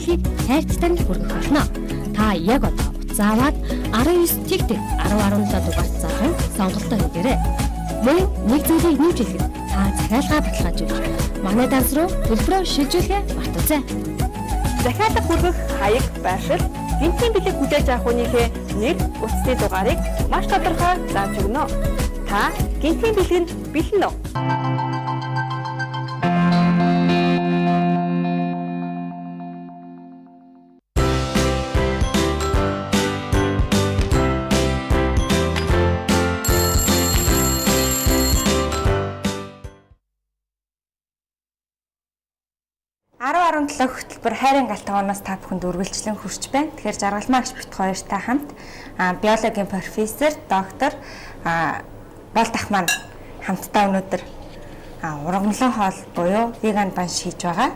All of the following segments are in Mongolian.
нэвтрүүлгийг хайрцагтай нь хүргэх болно. Та яг одоо заавал 19 тэгтэг 10.17 дугаарт зархан сонголтоо хийгээрэй. Мөн нэг зүйлийг нэмж хэлэхэд та захиалгаа баталгаажуулж манай данс руу төлбөрөө шилжүүлэхээ мартаоцай. Захиалга хүргэх хаяг байршил гинтийн бэлэг хүлээж авах үнийхээ нэг үтсний дугаарыг маш тодорхой зааж өгнө. Та гинтийн бэлгэнд бэлэн үү? Хөтөлбөр хайрын галтгооноос та бүхэнд үргэлжлэн хүрч байна. Тэгэхээр жаргалмаагч бит хоёртай хамт биологийн профессор, доктор Болд ах маань хамтдаа өнөөдөр ургамлын хоол буюу веган банш хийж байгаа.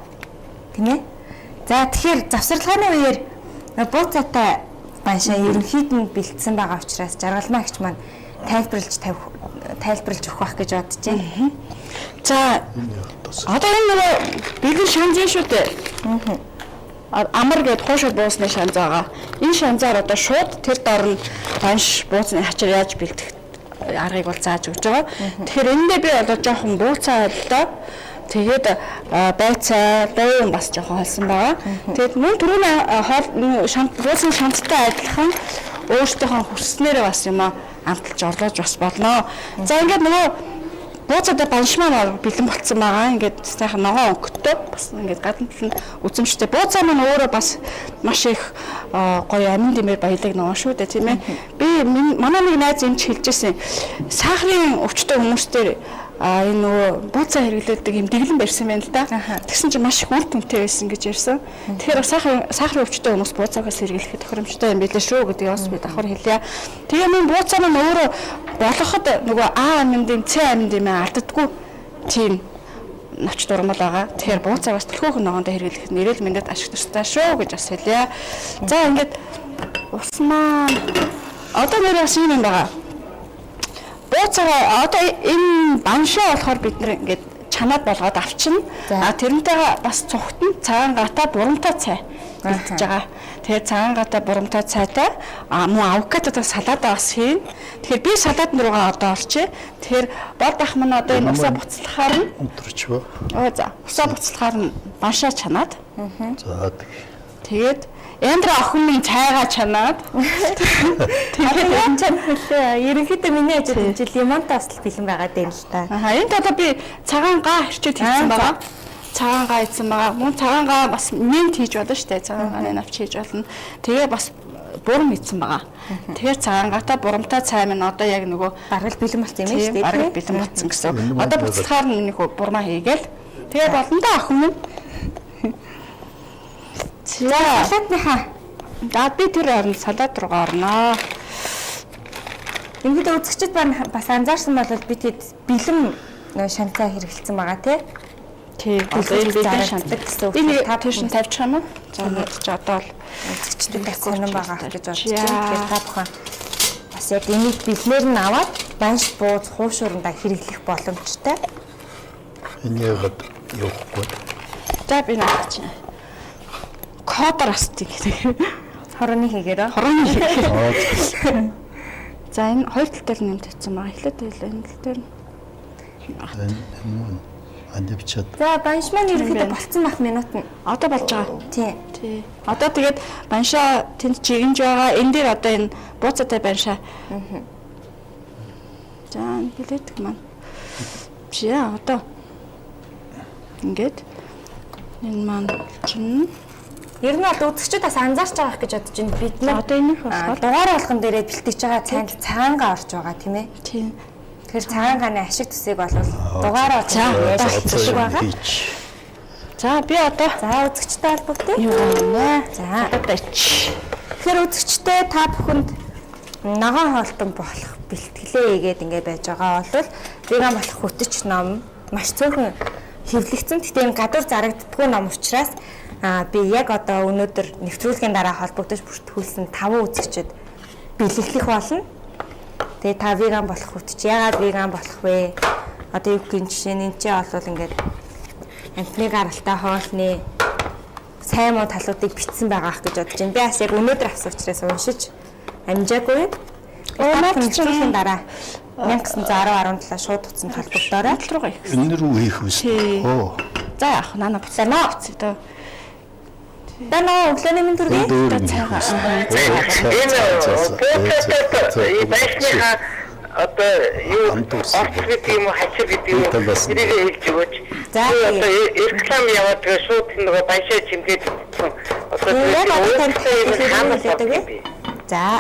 Тийм ээ. За тэгэхээр завсарлагын үеэр бууцаатай баншаа ерөнхийд нь бэлдсэн байгаа учраас жаргалмаагч маань тайлбарлаж өгөх байх гэж бодож байна. За одоо энэ нөгөө бэлгэн шанз шүү дээ. Амар гээд хуушаа буусны шанз байгаа. Энэ шанзаар одоо шууд тэр дор нь банш бууцны хачаар яаж бэлдэх аргыг бол зааж өгч байгаа. Тэгэхээр эндээ би одоо жоохон бууцаа ойлдоо. Тэгээд байцаа, байн бас жоохон холсон байгаа. Тэгээд мөн түрүүний бууцны шанзтай адилхан өөртөөхөө хүснээрээ бас юм амталж орлож бас болно. За ингээд нөгөө бууцаад банш маань бэлэн болцсон байгаа. Ингээд сайхан ногоон өнгөтэй бас ингээд гадна тал нь үзэмжтэй. Бууцаа маань өөрөө бас маш их гоё амин дэмээр баялаг ногоон шүү дээ, тийм ээ. Би манай нэг найз эмч хэлжсэн. Сахарын өвчтөй хүмүүстээр энэ нөгөө бууцаа хэрэглэдэг юм дэглэн барьсан байна л да. Тэгсэн чинь маш их үр дүнтэй байсан гэж ярьсан. Тэгэхээр сахарын өвчтөй хүмүүс бууцаагаас хэрэглэхэд тохиромжтой юм билээ шүү гэдгийг бас би давхар хэлье. Тэгээ мөн бууцаа маань өөрөө болгоход нөгөө А аминдын С аминдын алддаггүй тийм навч дурмал байгаа. Тэгэхээр бууцаагаас төлхөөхөн ногоонд хэрэглэх нэрэл мэндэд ашиг тустай шүү гэж бас хэлье. За ингээд ус маань одоо нэр бас юм байгаа. Бууцаа одоо энэ баншаа болохоор бид нэр ингээд чанаад болгоод авчна. Тэрнтэйгээ бас цухтан цагаан гата бурамтай цай бэлтэж байгаа. Тэгэхээр цагаан гата бурамтай цайтай мөн авокадо салаадаа бас хийн. Тэгэхээр би салаад руугаа одоо орчээ. Тэгэхээр Болд ах маань одоо энэ усаа буцалхаар нь өдрч ба. За усаа буцалхаар нь баншаа чанаад. За тэгээд Эндра охин минь цайгаа чанаад. Тэгээд энэ чанах хэлээ. Ерөнхийдөө миний ажил энэ жил лимонтой бас бэлэн байгаа дээ л та. Энд одоо би цагаан гаа хэрчээд хийсэн байгаа. Цагаан гаа ийдсэн байгаа. Мөн цагаан гаа бас мент хийж болно шүү дээ. Цагаан гааны навч хийж болно. Тэгээ бас бурам ийдсэн байгаа. Тэгэхээр цагаан гатаа бурамтай цай минь одоо яг нөгөө бараг бэлэн болсон юм шүү дээ. Бараг бэлэн болсон гэсэн. Одоо буцалхаар нь нөхөө бурмаа хийгээл. Тэгээ болно да охин минь. Салаатныхаа. Би тэр орно салаад руугаа орноо. Ингээд үзэгчд бас анзаарсан бол би тэд бэлэн шанцаа хэрэгэлсэн байгаа тий. Одоо энэ бэлэн шантдаг гэсэн үг. Би та тийш нь тавьчих юм уу? За мэдээж одоо л үзэгчдэд бас сонирн байгаа гэж бодож байна. Тэгэхээр та бүхэн бас яг энийг бэлнээр нь аваад банш бууз хуушуурандаа хэрэглэх боломжтой. Энэ яг явахгүй. За би наач. Кодор астик гэдэг. Хорооны хийгээрээ. За энэ хоёр тал дээр нэмт хийсэн байгаа. Эхлээд байлаа энэ тал дээр. Энэ адивчаад. За банш маань ерөөхдөө болцсон байх минут нь. Одоо болж байгаа. Тий. Одоо тэгээд баншаа тэнд чигэнж байгаа. Энэ дээр одоо энэ бууцаатай баншаа. За хэлээдэг маань. Жаа одоо ингээд энэ маань чинь ер нь бол үзэгчид бас анзаарч байгаа гэж бодож байна. Бид нар одоо энийх болохоор дугаар болгон дээрээ бэлтгэж байгаа цайнд цагаангаа орж байгаа тийм ээ. Тийм. Тэгэхээр цагаангааны ашиг төсийг бол дугаараа заах байгаа. За би одоо үзэгчтэй холбогдъё. Юу нэ. За тэгэхээр үзэгчтэй та бүхэнд ногоон хоолтон болох бэлтгэлээ игээд ингээд байж байгаа бол веган болох хөтөч ном маш цөөхөн хэвлэгдсэн. Гэхдээ энэ гадуур зарагддаггүй ном учраас би яг одоо өнөөдөр нэвтрүүлгийн дараа холбогдож бүртгүүлсэн 5 үзэгчд бэлэглэх болно. Тэгээ та веган болох хөтөч яагаад веган болох вэ? Одоо юу гэх жишээ нь энэ ч бол ингээд амтны гаралтай хоолны сайн муу талуудыг бичсэн байгаа ах гэж бодож байна. Би бас яг өнөөдөр авсан учраас уншиж амжаагүй. Наад чинь дараа 1910-17 шууд утсан толбогдоорой. руугаа их. Энэ рүү хийх үстэй. Оо. За яах нана буцаанаа буцаа. Данаа өглөөний минь төргий. Цайгаа. Энэ байшныхаа одоо юу орц гэдэг юм уу хачир гэдэг юм уу тэрийг хэлж өгөөч. За одоо реклам яваад шууд нөгөө баяшаа чимгээд одоо За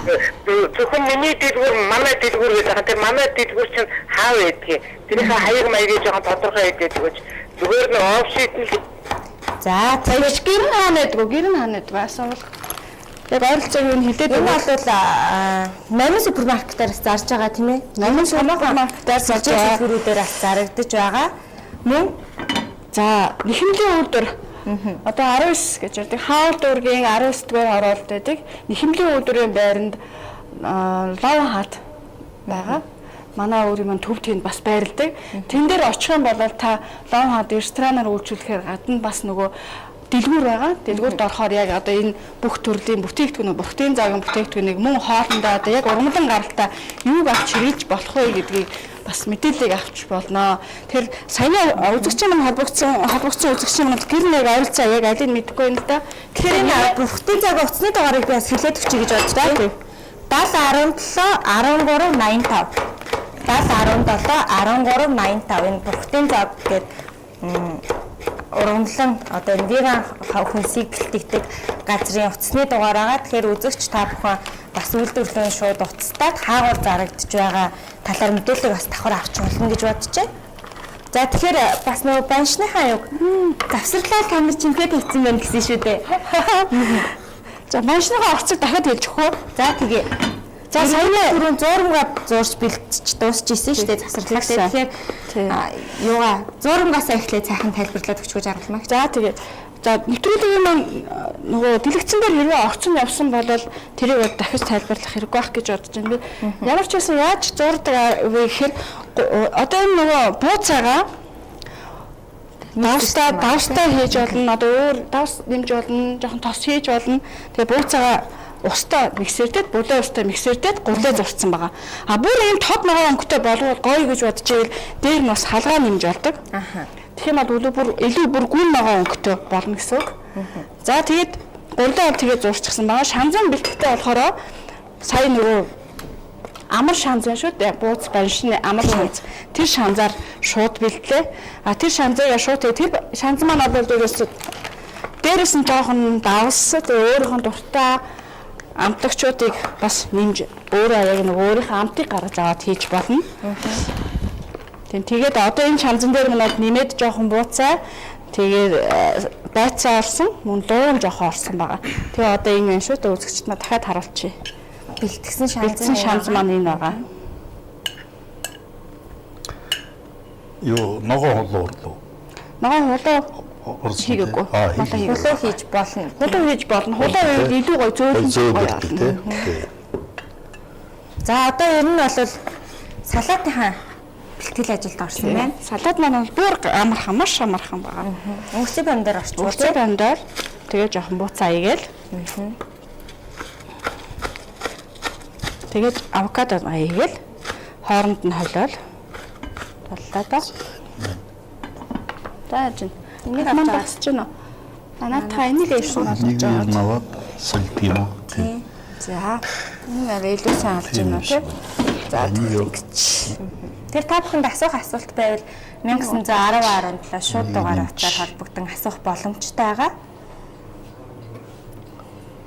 зөвхөн миний дэлгүүр манай дэлгүүр гэж байгаа. Тэр манай дэлгүүр чинь хаа байдгийг тэрийнхээ хаяг маягийг жоохон тодорхой хэлээд өгөөч. Зүгээр нэг офшит нь за тэгэж гэр хаанадгүй асуувал. Яг ойролцоог нь хэлээд энэ бол Номын супермаркетаас зарж байгаа тийм ээ. Номын супермаркетаас зарж байгаа дэлгүүрүүдээр зарагдаж байгаа. Мөн за нэхэмлийн үйлдвэр одоо 19 гэж ярьдаг. Хаал дүүргийн 19 дугаар оролт байдаг. Нэхэмлийн үйлдвэрийн байранд лав хат байгаа. Манай өөрийн маань төв тэнд бас байрладаг. Тэн дээр очих юм бол та лав хат ресторанаар үйлчлэхээр гадна бас нөгөө дэлгүүр байгаа. Дэлгүүрд орохоор яг одоо энэ бүх төрлийн бүтээгдэхүүн, бүртгэн цагаан бүтээгдэхүүнийг мөн хоолндоо одоо яг ургамлан гаралтай юуг авч хийж болох вэ гэдгийг бас мэдээллийг авч болно. Тэр саяны үзэгчийн маань холбогдсон үзэгчийн маань гэр нэг ойролцоо яг алийг мэдэхгүй юм л да. Тэгэхээр энэ бүрхтийн цаг утасны дугаарыг би бас хэлээд өгчий гэж бодож байна. 70 17 13 85 70 17 13 85 энэ бүрхтийн цаг гэдэг ургамлан одоо энэ веган хүнсийг бэлтгэдэг газрын утасны дугаар байгаа. Тэгэхээр үзэгч та бүхэн бас үйлдвэрлэлийн шууд утастад хаагур зарагдж байгаа талаар мэдээлэл бас давхар авч болно гэж бодож байна. За тэгэхээр бас нөгөө баншныхаа юг завсарлал камер чимхээд хийсэн байна гэсэн шүү дээ. за баншныхаа орцыг дахиад хэлж өгөх үү? За тэгээ. За саяны түрүүн зуурамгаа зуурч бэлтж дуусчихсан шүү дээ завсарлаа. Тэгэхээр юугаа зуурамгаас эхлээд сайхан тайлбарлаад өгч жаргалмаа. За тэгээд за нэвтрүүлгийн маань нөгөө дэлгэцэн дээр хэрвээ орцсон явсан бол тэрийг дахиж тайлбарлах хэрэг байх гэж бодож байна би. Ямар ч байсан яаж зурдаг вэ гэхээр одоо энэ нөгөө бууцаагаа давстаа хийж болно. Одоо өөр давс нэмж болно, жоохон тос хийж болно. Тэгээ бууцаагаа устаа миксердээд, булаа устаа миксердээд гурлаа зурцсан байгаа. А бүр ийм тод ногоон өнгөтэй болвол гоё гэж бодож ивэл дээр нь бас халгаа нэмж болдог. Тэгэхээр мад илүү бүр гүн ногоон өнгөтэй болно гэсэн үг. За тэгээд гурлаа тэгээд зурчихсан байгаа. Шанзан бэлтгэхтэй болохоор сая нөгөө амар шанз шүү дээ. Бууц баншны амар шанз. Тэр шанзаар шууд бэлтлээ. А тэр шанзаа шууд тэр шанз маань бол дээрээс нь жоохон давс өөрийнхөө дуртай амтлагчуудыг бас нэмж өөрөө яг нэг өөрийнхөө амтыг гаргаж аваад хийж болно. Тэгээд одоо энэ шанзан дээр манад нэмээд жоохон бууцаа тэгээд байцаа орсон, мөн луун жоохон орсон байгаа. Тэгээ одоо энэ байна шүү дээ үзэгчд маа дахиад харуулчих. Бэлтгэсэн шанз маань энэ байгаа. Юу ногоон хулуурлуу. Ногоон хулуу хийгээгүй. Хулуу хийж болно. Хулуу хийж болно. Хулуу илүү гоё зөөлөн гоё. За одоо ер нь бол салаатынхаа бэлтгэл ажилд орсон байна. Салаад маань бол бүр амархан, маш амархан байгаа. Өнгөцөг бамдаар орчихсон. Өнгөцөг бамдаар тэгээ жоохон буцаа игээл. Тэгээд авокадо аяагээл хооронд нь холиол таллаа да. За жин. Энийг авч байгаа ч нэ. Наатаа энийг ирсэн болгож байгаа. Нэг наваад сэлтимо. За. Энэ илүү сайн алж байна тий. За. Тэр та бүхэнд асуух асуулт байвал 1910-17 шууд дугаар утсаар холбогдсон асуух боломжтой байгаа.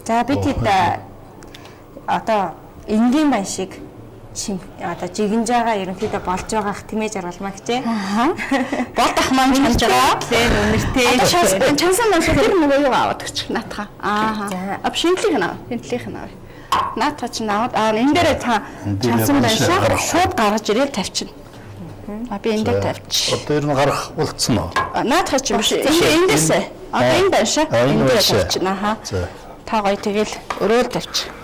За бид хэд одоо энгийн баншиг одоо жигэнж байгаа ерөнхийдөө болж байгаа ах тэмээ жаргалмаа гэжээ. Бод ах маань чанж байгаа. Лэн үнэртэй. Чансан маань тэр нөгөө юу аваад өгч наатаа. Аа. Шинжлэх нь аа. Шинжлэх нь аа. Наатаа ч наваад энэ дээр та чансан байшаа шууд гаргаж ирээд тавьчихна. Би энэ дээр тавьчих. Одоо ер нь гарах болцсон уу? Наатаа ч юм шиг. Эндээс. Одоо энэ байшаа. Энэ дээр тавьчихна. Аа. Та гоё тэгэл өрөөл тавьчих.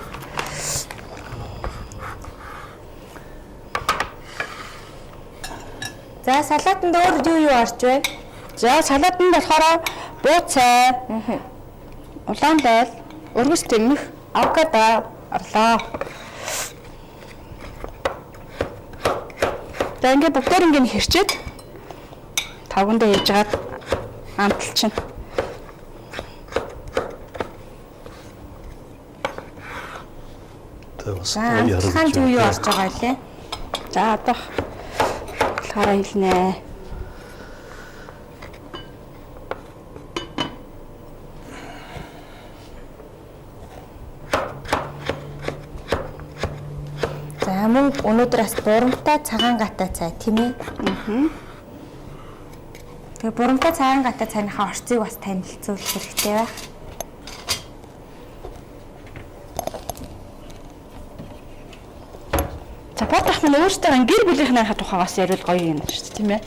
За салаатанд өөр юу орж вэ? За салаатанд болохоор бууцай, улаан байл, өргөс тэмэх, авокадо орлоо. За ингээд бүгдээр ингээд хэрчээд тавгандаа хийж гаад амталчихна. Хаан юу юу болж байгаа лээ? За одоо болохоор хэлнэ. За мөн өнөөдөр бас бурамтай цагаан гатай цай тийм ээ. Тэгээ бурамтай цагаан гатай цайныхаа орцыг бас танилцуулах хэрэгтэй байх. За бод ах минь өөртөө гэр бүлийнхээ тухайгаас ярил гоё юм шүү дээ тийм ээ.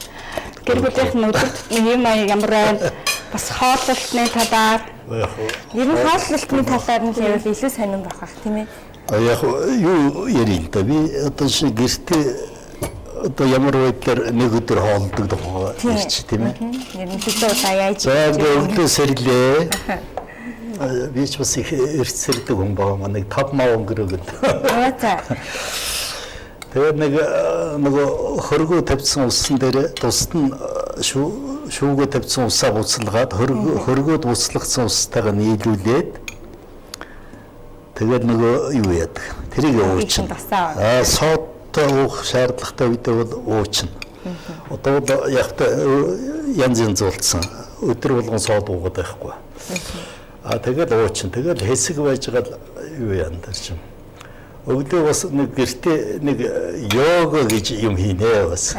Гэр бүлийнх нь өдөрт нэг юм ямар байна? Бас хооллолтны талаар. Ер нь хооллолтны талаар нь ярил илүү сонирн байх бах тийм ээ. Яг юу ярил та би одоо шиг гэртээ одоо ямар байдлаар нэг өдөр хоолдог тухай ярьчих тийм ээ. Ер нь төлөө удаа яаж. За өглөө сэрлээ. Би ч бас их эрсэлдэг хүн баа манай 5 маа өнгөрөөгд. За. Тэгээд нэг хөргөө тавьсан усан дээр тусад нь шүүгөө тавьсан усаа буцалгаад хөргөөд буцлагдсан устайгаа нийлүүлээд тэгээд нөгөө юу яадаг. Тэрийг уучин. Содтой уух шаардлагатай үедээ бол уучин. Одоо бол яг та янз янз уулцсан. Өдөр болгон сод уугаад байхгүй. Тэгээд уучин. Тэгээд хэсэг байжгаад юу яан дээр чинь. Өглөө бас нэг гэртээ нэг йога гэж юм хийнэ бас.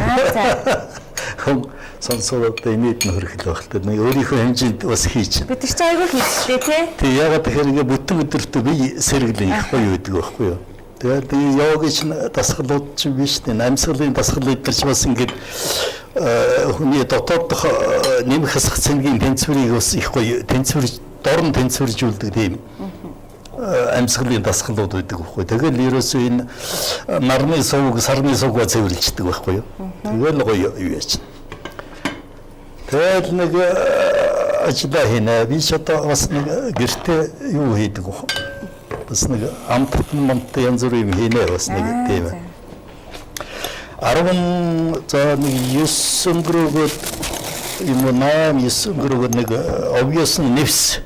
Хм сонсоод инээд нөхөрхөл багтал нэг өөрийнхөө хэмжээнд бас хийж. Бид ч айгүй хийжтэй тий. Тэг ягаад тэгэхээр ингээ бүтэн өдөртөө би сэргэлэн их гоё байдаг байхгүй юу. Тэгээд йогийн дасгалууд ч биш тийм амьсгалын дасгалууд ч бас ингээд хүний дотоодох нэмэх хасах цэнгийн тэнцвэрийг бас их гоё тэнцвэрж дорн тэнцвэржүүлдэг тийм амьсгалын дасгалууд байдаг байхгүй. Тэгэл ерөөсөө энэ нарны сувг, сарны сувг цэвэрлждэг байхгүй юу. Тэгэл гоё юу яач. Тэгэл нэг ажлаа хийнэ. Би ч одоо бас нэг гэртээ юу хийдэг вэ? Бас нэг амтмант янз бүрийн юм хийнэ бас нэг тийм. 10 за нэг 9 өнгөрөөгд юм 8 9 өнгөрөөгд нэг obvious нэвс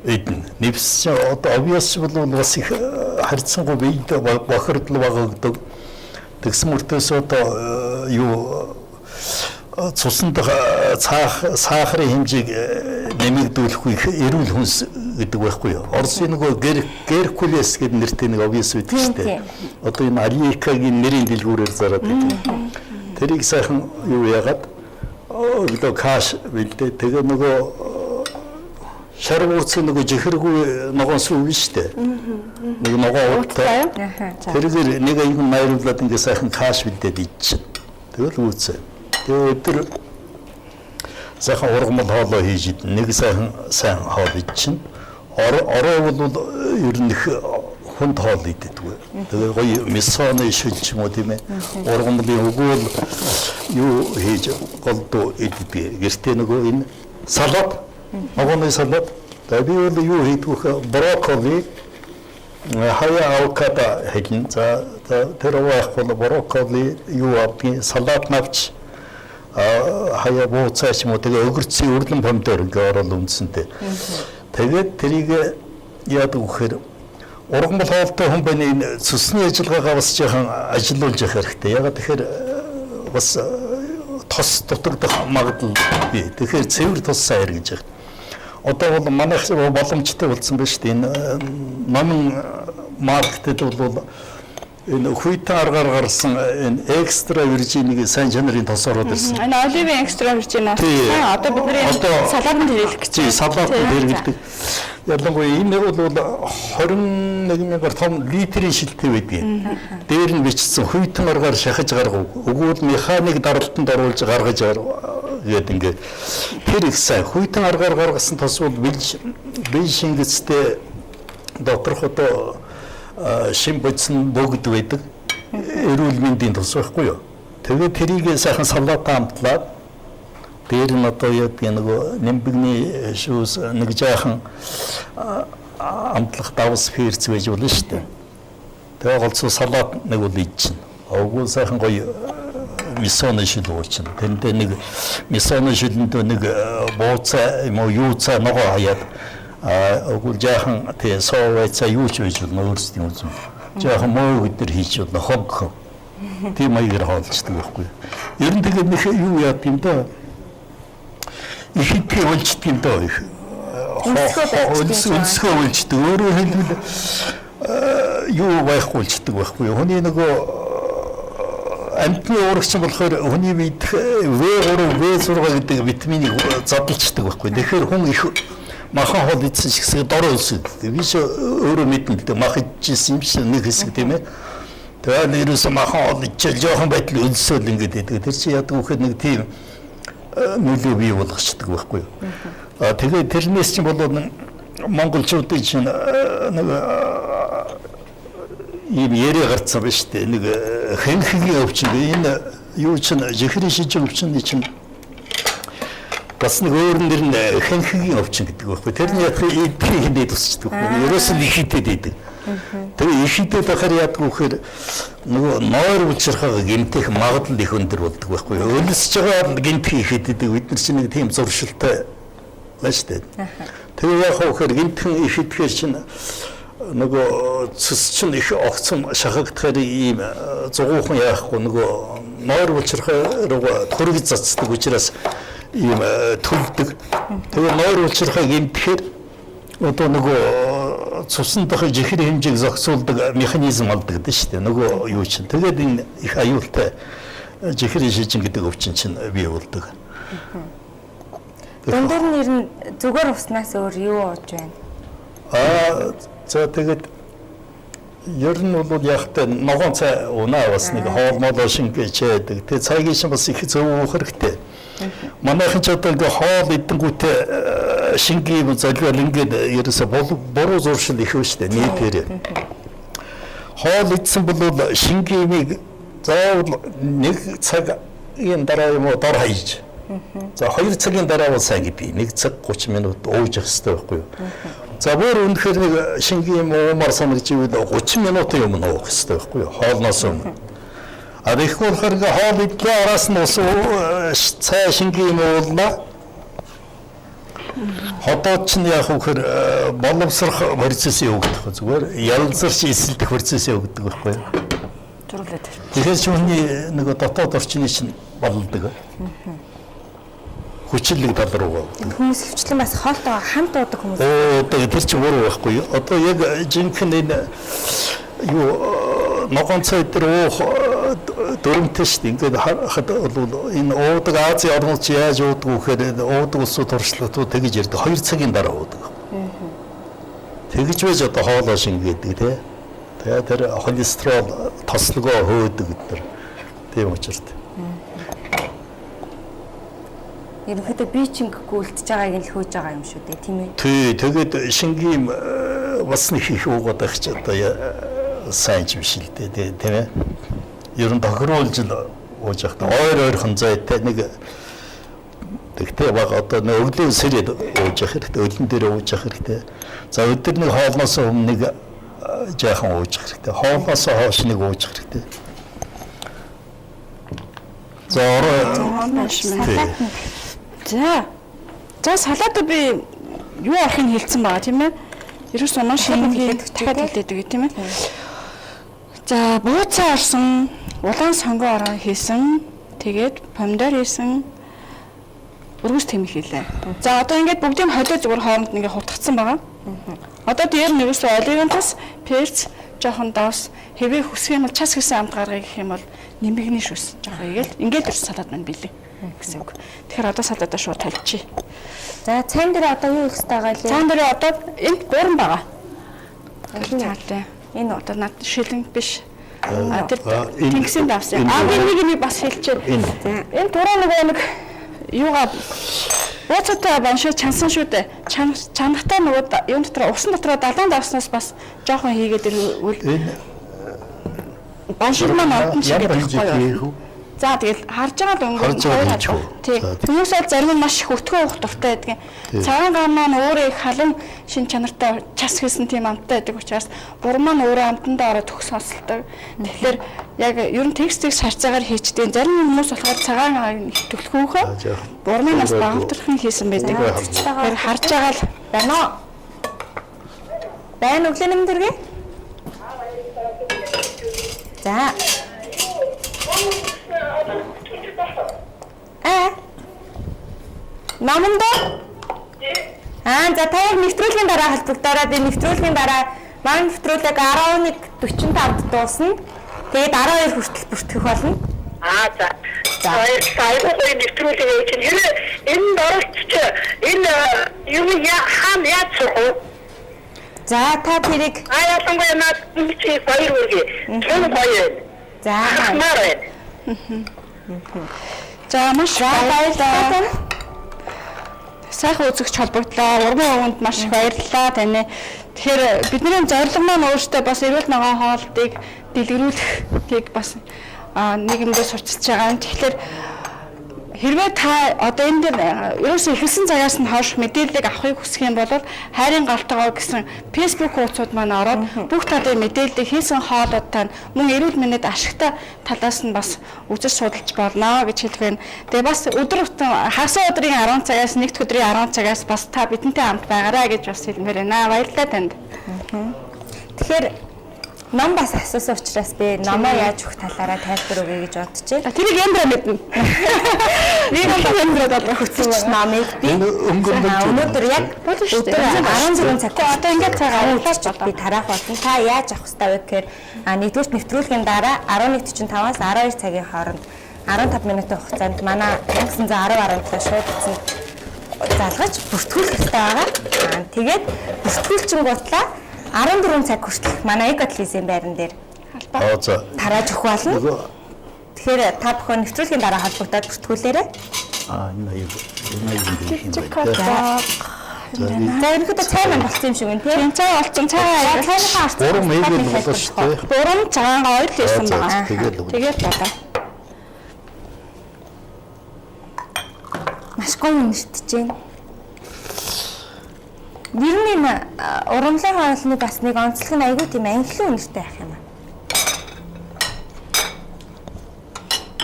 эдэн нэвс одоо obvious бол бас их харьцангуй биед бохирдол багагддаг. Тэгсэн мөртөөс одоо юу цуснд сахарын хэмжээг нэмэгдүүлэхгүй эрүүл хүнс гэдэг байхгүй юу. Орсын нөгөө Геркулес гэдэг нэртэй нэг obvious байдаг шүү дээ. Одоо энэ Аликагийн нэрийн дэлгүүрээр зараад байдаг. Тэрийг сайхан юу яагаад өглөө каш бэлдээ. Тэгээ нөгөө шар уурцсан нөгөө жихэргүй ногоон сүү биш үү? Нэг ногоон ууттай. Тэргээр нэг аян найруулад ингээ сайхан каш бэлдээд идчихэн. Тэгэл үүсэ. Тэгээ өдөр сайхан ургамал хоолой хийж идэн. Нэг сайн хоол идчихэн. Ороо бол ер нь их хүнд хоол идэггүй. Тэгээ гоё мисоны шил ч юм уу тийм ээ. Ургамлын өгөөл юу хийж голдуу иддэг. Гэртээ нөгөө энэ салат Ногооны салат. Тэгээд би бол юу хийдгүүх брокколи хаяа авокадо хийгэн. За тэр уяах бол брокколи юу авдгийг салат навч хаяа бууцаач юм уу тэгээ өгөрцийн өрлөн помидор ингээ орол үндсэнтэй. Тэгээд тэрийг яадаг вэхээр ургамал хоолтой хүн байна энэ цусны ажиллагаагаа бас жоохон ажиллуулж явах хэрэгтэй. Ягаад тэгэхээр бас тос дутагдах магадлал бий. Тэгэхээр цэвэр тус сайн хэрэгж явах. Одоо бол манайх боломжтой болсон байна шүү дээ. Энэ номын маркетэд бол энэ хүйтэн аргаар гарсан энэ экстра виржинийг сайн чанарын тос ороод ирсэн. Энэ оливын экстра виржинаас одоо бидний салаатанд хэрэглэх гэж байна. Салаатанд хэрэглэдэг. Ялангуяа энэ бол 21,000 том литрийн шилтэй байдаг. Дээр нь бичсэн хүйтэн аргаар шахаж гаргав. Өгвөл механик даралтанд оруулж гаргаж гээд ингээд тэр их сайн хүйтэн аргаар гаргасан тос бол бие шингэцтэй доторх одоо шим бодсон богд байдаг. Эрүүл мэндийн тос байхгүй юу? Тэгээд тэрийг сайхан салаатаа амтлаад дээр нь одоо яг нэг нимбэгний шүүс нэг жаахан амтлах давс ферц байж болно шүү дээ. Тэгээ голцоо салаад нэг бол ичнэ. Овгоо сайхан гоё мисоны шил уучна. Тэндээ нэг мисоны шилэндөө нэг бууцаа юм уу юу цаа нөгөө хаяад овгоо жаахан тэгээ соовэцаа юу ч байж болно өөрсдийн үзм. Жаахан муу өдөр хийж болно хог. Тийм маягаар хаалцдаг байхгүй. Ер нь тэгээд нэг юу яа тийм даа. Их их болчдөг юм даа их. Өнцгөө болчдөг. Өөрөөр хэлбэл юу байхгүй болчдөг байхгүй. Хүний нөгөө амтны уурагч болохоор хүний бид В3, В6 гэдэг витаминыг задлцдаг байхгүй. Тэгэхээр хүн их махан хоол идсэн хэсэг дор өлсөд. Биш өөрөө мэднэ гэдэг мах идчихсэн юм шиг нэг хэсэг тийм ээ. Тэгээд нэрээс махан хоол идчихэл жоохон байтал өлсөөл ингээд байдаг. Тэр чинь яадаг вөхөд нэг тийм нөлөө бий болгочдөг байхгүй юу. Тэгээд тэрнээс чинь болоод монголчуудын чинь нэг ийм яриа гарцсан ба штэ нэг хэнхэгийн өвчин энэ юу чинь жихрийн шижиг өвчин чинь бас нэг өөр нэр нь хэнхэгийн өвчин гэдэг байхгүй. Тэрний яг эдгээр хиндэд тусчдаг байхгүй. Ерөөс нь ихэдэд байдаг. Тэгээ ихэдэд байхаар яадаг вөхөр нөгөө нойр улчирхаа гэмтэх магадлал их өндөр болдог байхгүй. Өлсөж байгаа гэмтэх ихэдэд бид нар чинь нэг тийм зуршилтай байж тээ. Тэгээ яг вөхөр гэмтхэн ихэдгээр чинь нөгөө цэс чинь их огцом шахагдахаар ийм зугуухан яахгүй нөгөө нойр улчирхаа руу төрөг цацдаг учраас ийм төлдөг. Тэгээ нойр улчирхаа гэмтэхээр одоо нөгөө цусан дахь жихрийн хэмжээг зохицуулдаг механизм алдаг дээ шүү дээ. Нөгөө юу чинь. Тэгээд энэ их аюултай жихрийн шижин гэдэг өвчин чинь бий болдог. Дундуур нь ер нь зүгээр уснаас өөр юу ууж байна? За тэгээд ер нь бол яг та ногоон цай унаа бас нэг хоолмол шингэж яадаг. Тэгээ цайгийн шин бас их зөв уух хэрэгтэй. Манайхан ч одоо ингээ хоол идэнгүүтээ шингийн золиол ингээд ерөөсө буруу зуршил их байна шүү дээ нийтээрээ. Хоол идсэн бол шингиймийг заавал нэг цагийн дараа юм уу дор хаяж. За 2 цагийн дараа бол сайн gibi 1 цаг 30 минут ууж явах хэрэгтэй байхгүй юу? За бүр үнэхээр нэг шингийн уумар санагч ивэл 30 минутын өмнө уух хэрэгтэй байхгүй юу? Хоолноос өмнө. А их болохоор хоол идлээ араас нь ус цай шингийн уулна. Хотод ч яг хөхөр боловсрох процесс явагдах зүгээр ялзарч эсэлдэх процесс явагддаг байхгүй юу? Зурлаад. Тэгэхээр чиний нэг дотоод орчны чинь болдог. Хүчлэг тал руу. Хүмүүс хөвчлэн бас хоолтойгоо хамт уудаг хүмүүс. Одоо тэр чинь өөрөө байхгүй юу? Одоо яг жинхэнэ энэ юу ногоон цай дээр уух дөрөнтэй шүү дээ. Ингээд харахад бол энэ уудаг Азийн орнууд ч яаж уудаг вэ гэхээр уудаг улсууд туршлагатууд тэгж ярьдаг 2 цагийн дараа уудаг. Тэгж байж одоо хоолоо шингээдэг тий. Тэгээд тэр холестерол тослогоо хөөдөг гэдэг. Тийм учраас. Ерөнхийдөө бие чингэхгүй үлдчихэж байгааг нь л хөөж байгаа юм шүү дээ, тийм ээ. Тий, тэгээд шингийн бас нэг их уугаад байх ч одоо сайн юм шиг л дээ, тийм ээ. Ер нь тохируулж л ууж явахдаа ойрхон зайтай нэг тэгтээ баг одоо өглөө сэрээд ууж явах хэрэгтэй, өлөн дээр ууж явах хэрэгтэй. За өдөр нэг хоолноос өмнө нэг жаахан ууж явах хэрэгтэй. Хоолноос хойш нэг ууж явах хэрэгтэй. За За салаад би юу арахыг хэлсэн байгаа тийм ээ. Ерөөс оноо шингээд дахиад хэлээдэг тийм ээ. За бууцаа орсон, улаан сонгоо орон хийсэн, тэгээд помидор хийсэн, өргөс тэмэх хийлээ. За одоо ингээд бүгдийг холио зүгээр хооронд ингээд хурдгацсан байгаа. Одоо дээр нэгээс оливантас, перц, жоохон давс, хэвээ хүсэх юм бол час хийсэн амт гаргая гэх юм бол нэмэгний шүс жоохон игээл ингээд л салаад маань билээ гэсэн үг. Тэгэхээр одоо салаадаа шууд талчи. За цайн дээр одоо юу их хэвээр байгаа лээ? Цайн дээр одоо энд гурван байгаа. Цаатай. Энэ одоо над шилэн биш. Тэр тэнгисийн давс. Би нэг бас хэлчихэ. Энэ дураа нэг юугаа бууцаатай баншаа чансан шүү дээ. Чангатай нөгөө юм дотор усан дотор далайн давснаас бас жоохон хийгээд үл баншиг маань одон шиг байхгүй юу? За тэгэл харж байгаа л өнгө. Харж байгаа гэж үү? Тий. За, Хүмүүс бол зарим нь маш их өтгөө уух дуртай байдаг. Цагаан гар маань өөрөө их халуун шин чанартай час хийсэн тийм амттай байдаг учраас буруу маань өөрөө амтандаа ороод төгс сонсолдог. Тэгэхээр яг ер нь текстийг шарцаагаар хийчихдээ зарим хүмүүс болохоор цагаан гарыг их төлхөөхөө буруу нас багтархан хийсэн байдаг. Тэгэхээр харж байгаа л байна уу? Байна өглөө нэмдэргээ? За. Наманда? За та яг нэвтрүүлгийн дараа холбогдороо би нэвтрүүлгийн дараа маань нэвтрүүлэг 11:45-д дуусна. Тэгээд 12 хүртэл бүртгэх болно. За. Саяхан нэвтрүүлэг явуулж байна. Энэ оролцож энэ юм хаана яаж сурах вэ? За та тэрийг Ялангуяа над чи баяр үргээ. Түн баяр. за Мараа. За маш баярлалаа. Сайхан үзэгч холбогдлоо. Урмын өвөнд маш их баярлалаа тань. Тэгэхээр бидний зорилго маань өөртөө бас эрүүл ногоон хоолтыг дэлгэрүүлэхийг бас нийгэмдээ сурчилж байгаа. Тэгэхээр хэрвээ та одоо энэ дээр ерөөсөө ихэлсэн цагаас нь хойш мэдээллийг авахыг хүсэх юм бол хайрын галтгоо гэсэн фэйсбүүк хуудасууд маань ороод бүх талын мэдээллийг хийсэн хоолойтой мөн эрүүл мэндэд ашигтай талаас нь бас үзэж судалж болно гэж хэлэх байна. Тэгээ бас өдөр бүтэн хагас өдрийн 10 цагаас нэгд өдрийн 10 цагаас бас та бидэнтэй хамт байгаарай гэж бас хэлмээр байна. Баярлалаа танд. тэгэхээр ном бас асуусан учраас би номоо яаж өгөх талаараа тайлбар өгье гэж бодож байна. Тэрийг яндраа мэднэ. Би яндраа бол Хүсэж номыг би өнөөдөр яг өдөр 14 цаг. Одоо ингээд цаг аваад би тараах болно. Та яаж авах хэрэгтэй вэ гэхээр нэгдүгээр нэвтрүүлгийн дараа 11:45-аас 12 цагийн хооронд 15 минутын хугацаанд манай 1910 шууд утсанд залгаж бүртгүүлэх хэрэгтэй байгаа. Тэгээд бүртгүүлчин гутлаа 14 цаг хүртэл манай Экотлизийн байран дээр За. тарааж өгөх болно. Тэгэхээр та бүхэн нэвтрүүлгийн дараа холбогдоод бүртгүүлээрэй. Энэ юм. За ерөнхийдөө цай маань болсон юм шиг байна тийм. цай болсон цай. Цайныхаа арц. Бурам ээгүй болно шүү дээ. Бурам цагаан ойл ирсэн байгаа. Тэгээд бодоо. Маш гоё үнэртэж байна. Ер нь энэ урамлын хоолны бас нэг онцлог нь айгүй тийм анхлын үнэртэй байх юм аа.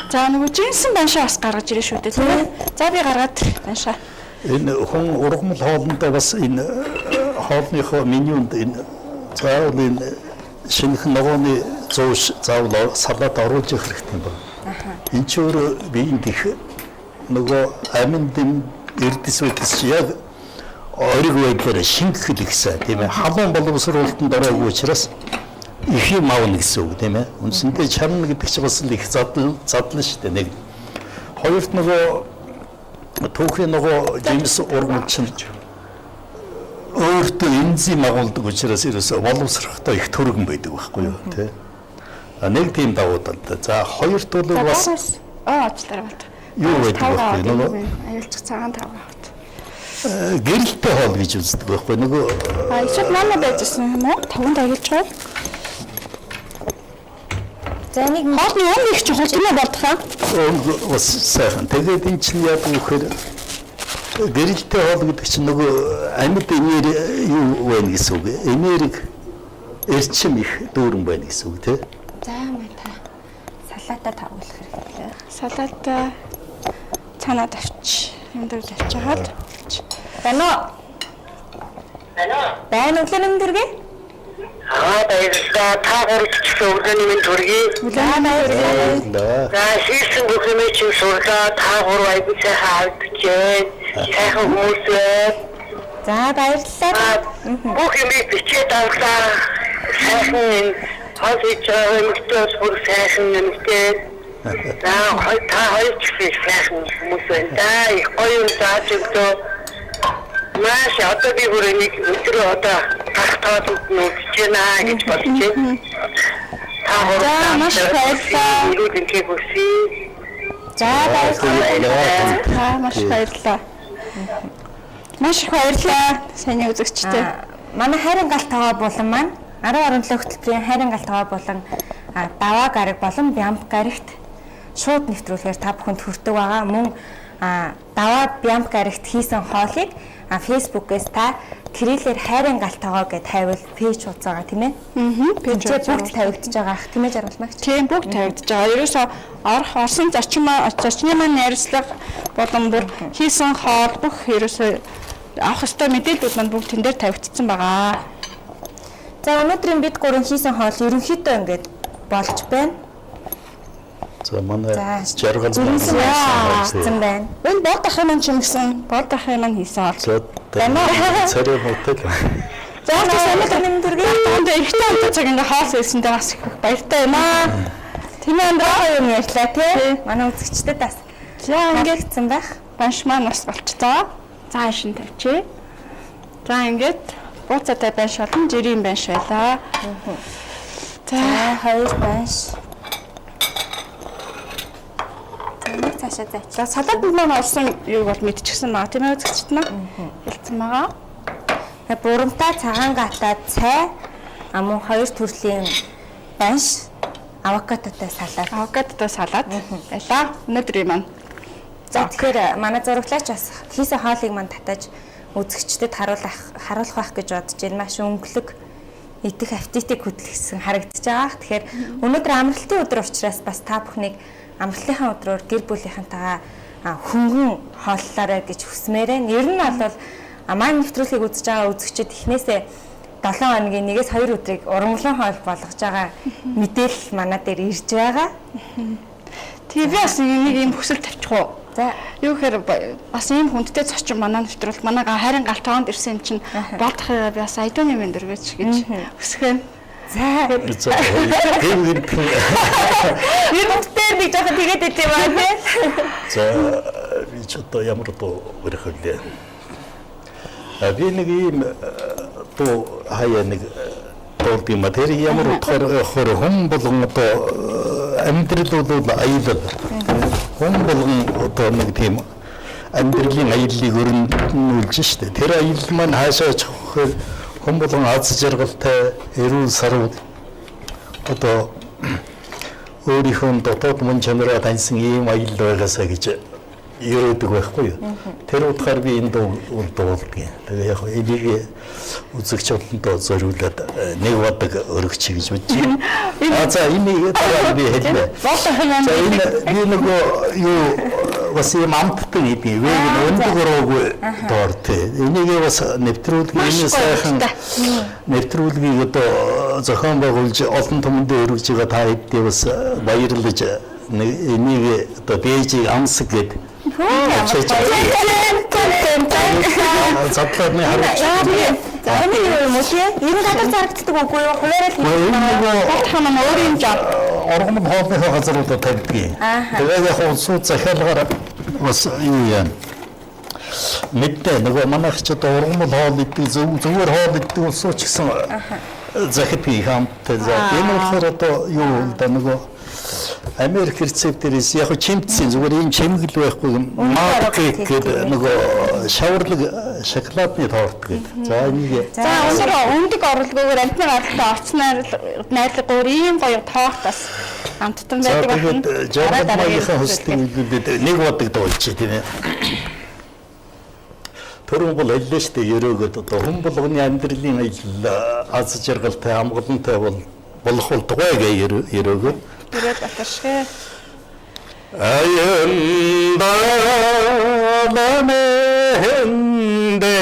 За нөгөө жинсэн баншаа бас гаргаж ирээ шүү дээ тийм. За би гаргаад баншаа. энэ хүн ургамал хоолндоо бас энэ хоолныхоо менюнд энэ заавал энэ шинэх ногооны зууш заавал салаад оруулж явах хэрэгтэй юм байна. Энэ ч өөр биеинд их нөгөө амин дэм эрдэс үтс яг ориг байдлаар шингэхэд ихсэн тийм ээ. Халуун боловсруулалтанд ороогүй учраас их юм аавна гэсэн үг тийм ээ. Үндсэндээ чарна гэдэг чинь бас их задлан шүү дээ. Нэг хоёрт нөгөө түүхийн нөгөө жимс ургамал чинь өөртөө энзим агуулдаг учраас ерөөсө боловсрохтой их төргөн байдаг байхгүй юу тий. Нэг тийм давуу талтай. За хоёрт бол бас аачлаарай бат. юу байдаг вэ? Нөгөө аюулчих цагаан тав авт. гэрэлтэй хоол гэж үздэг байхгүй нөгөө Ичээд манай байжсэн юм уу? Таванд аюулж байгаа. За нэг Хоолны юм их чухал тийм үү болдохоо? бас сайхан. Тэгээд энэ чинь яг үхээр гэрэлтэй хоол гэдэг чинь нөгөө амьд энерги юу байна гэсэн үг. Энерги эрчим их дүүрэн байна гэсэн үг тий. за мэн та салаатаа тавуулах хэрэгтэй. Салаатаа цаанаа тавьчих. Юм дээр тавьчихаад. Байна уу? Байна өглөө нэмдэргээ? баярлалаа. Та гурвч өглөөний минь төргий. За хийсэн бүх юм чинь сурлаа. Та гурав айгүй сайхан авдчихээ. Сайхан хүмүүсээ. За баярлалаа. Бүх юм бичээд авлаа. Сайхан хол хийж байгаа юмтээс бүр сайхан нэмтэй. За та хоёр ч сайхан хүмүүс байна. Да их гоё юм зааж өгдөө. Маш одоо би бүр нэг өдөр одоо тахтаад нүдэж байна гэж бодож байна. Та За маш баярлалаа. ирүүдэнхийг хүсье. За баярлалаа. За маш баярлалаа. Маш их баярлалаа. Сайн үзэгчтэй. Манай хайрын галт таваа болон маань 10 хөтөлбөрийн хайрын галт таваа болон даваа гараг болон бямб гарагт шууд нэвтрүүлэхээр та бүхэнд хүрдэг байгаа. Мөн даваа Бямк аригт хийсэн хоолыг Facebook-ээс та Кириллээр хайрын галтайгоо гэд хайвал пэйж хуудас байгаа тийм ээ. Пэйж бүгд тавигдж байгаа ах тийм ээ жаргалмагч. Тийм бүгд тавигдж байгаа. Ерөөсөө орсон зарчмын маань ярилцлага болон бүр хийсэн хоол бүх ерөөсөө авах ёстой мэдээлэлүүд маань бүгд тэн дээр тавигдсан байгаа. За өнөөдрийн бид гурван хийсэн хоол ерөнхийдөө ингээд болж байна. За манай жаргал хийсэн байна. Энэ бод ахын маань чимгсэн, бод ахын маань хийсэн хоол. За царай мотел. За өнөөдөр нэм дөргий Энд ихтэй хамт цаг ингээ хоол хийсэндээ бас их баяртай байна. тийм амдраа юм ярьлаа тий. Манай үзэгчдэд бас За ингээд гисэн байх. банш маань бас болчихлоо. За шин тавьчих. За ингээд бууцаатай банш болон жирийн банш байлаа. За хоёр банш. Нэг цаашаа заач. За салаад маань олсон юу бол мэдчихсэн маа тийм ээ үзэгчд маань. Хэлсэн байгаа. Бурамтай цагаан гатаа цай мөн хоёр төрлийн банш авокадотой салаад. Авокадотой салаад байлаа. Өнөөдрийн маань. За тэгэхээр манай зурагчлаач бас хийсэн хоолыг маань татаж үзэгчдэд харуулах байх гэж бодож байна. Маш өнгөлөг идэх аппетитыг хөдөлгсөн харагдаж байгаа. Тэгэхээр өнөөдөр амралтын өдөр учраас бас та бүхнийг амралтынхаа өдрөөр гэр бүлийнхэнтэйгээ хөнгөн хооллоорой гэж хүсмээр байна. Ер нь бол маань нэвтрүүлгийг үзэж байгаа үзэгчид эхнээсээ 7 хоногийн 1-2 өдрийг ургамлын хоол болгож байгаа мэдээлэл манай дээр ирж байгаа. TV бас нэг юм хүсэл тавьчих уу? За юу гэхээр бас ийм хүндтэй зочин манай нэвтрүүлэлт манайга хайрын галтгоонд ирсэн чинь бодох би бас айдууны мэнд өргөж гэж хүсгэн. за тийм YouTube дээр би жоохон тэгээд идэв баа тий. За би ч одоо ямар дуу өрөх вэ? Би нэг юм дуу хаяа нэг дуулдаг матери ямар утгаар хүн болгон одоо амьдрал бол аялал. Хүн болгон одоо нэг тийм амьдралын аяллыг өрнүүлж штэ. Тэр аялал маань хаашаа чиххээр хүн болгон аз жаргалтай эрүүл сарвал одоо өөрийнхөө дотоод мөн чанараа таньсан ийм аялал байгаасаа гэж ерөөдөг байхгүй юу. Тэр утгаар би энэ дуулдаг. Тэгээ яг энийг үзэгч олондоо зориулаад нэг бодог өргөч гэж бодож байна. За энийг дараа би хэлмээ. За энэ би нөгөө юу бас юм амтдаг гэдэг вэг өндөг руугүй доортэй. Энийг бас нэвтрүүлгийн энэ сайхан нэвтрүүлгийг одоо зохион байгуулж олон түмэндээ өргөж байгаа та хэдий бас баярлаж энийг одоо бэжийг амсаг гэдэг задлаад нэг харуулж. За энэ юу юм уу? Энэ гадар зарагддаг үгүй юу? Хуваарал хамаа өөрийн оргон хоолныхоо газруудад тавьдаг. Тэгээд яг улсууд захиалгаар бас юу яа. Мэдээ нөгөө манайх ч одоо оргон хоол идэх зүгээр хоол идэх улсууд ч гэсэн захид би хамттай. За энэ болохоор одоо юу да нөгөө Америк рецептэрээс яг чимтсэн зүгээр ийм чимгэл байхгүй маркет гэдэг нөгөө шаварлаг шоколадны торт гэдэг. За энийг За өндөр орлогоор амтны гаралтай орцноор найрлагаар ийм гоё торт бас амттан байдаг байна. Жаргалмагийнхаа хөсөлтөд нэг бодог дуулчих тийм ээ. Төрөн бол аллаа штэ ерөөгд одоо хүн болгоны амьдралын аялал аз жаргалтай амгалантай болох бол тугайгаа ерөөгд Тэрээд батаршгэ. Ayında mehende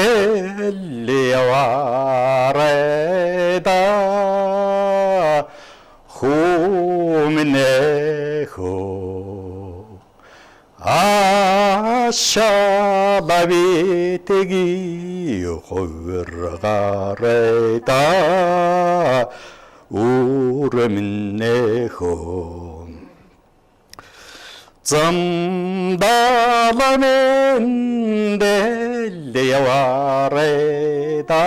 livareda humneho aşağılavitegi hırgareda urminneho zamdalamende livareda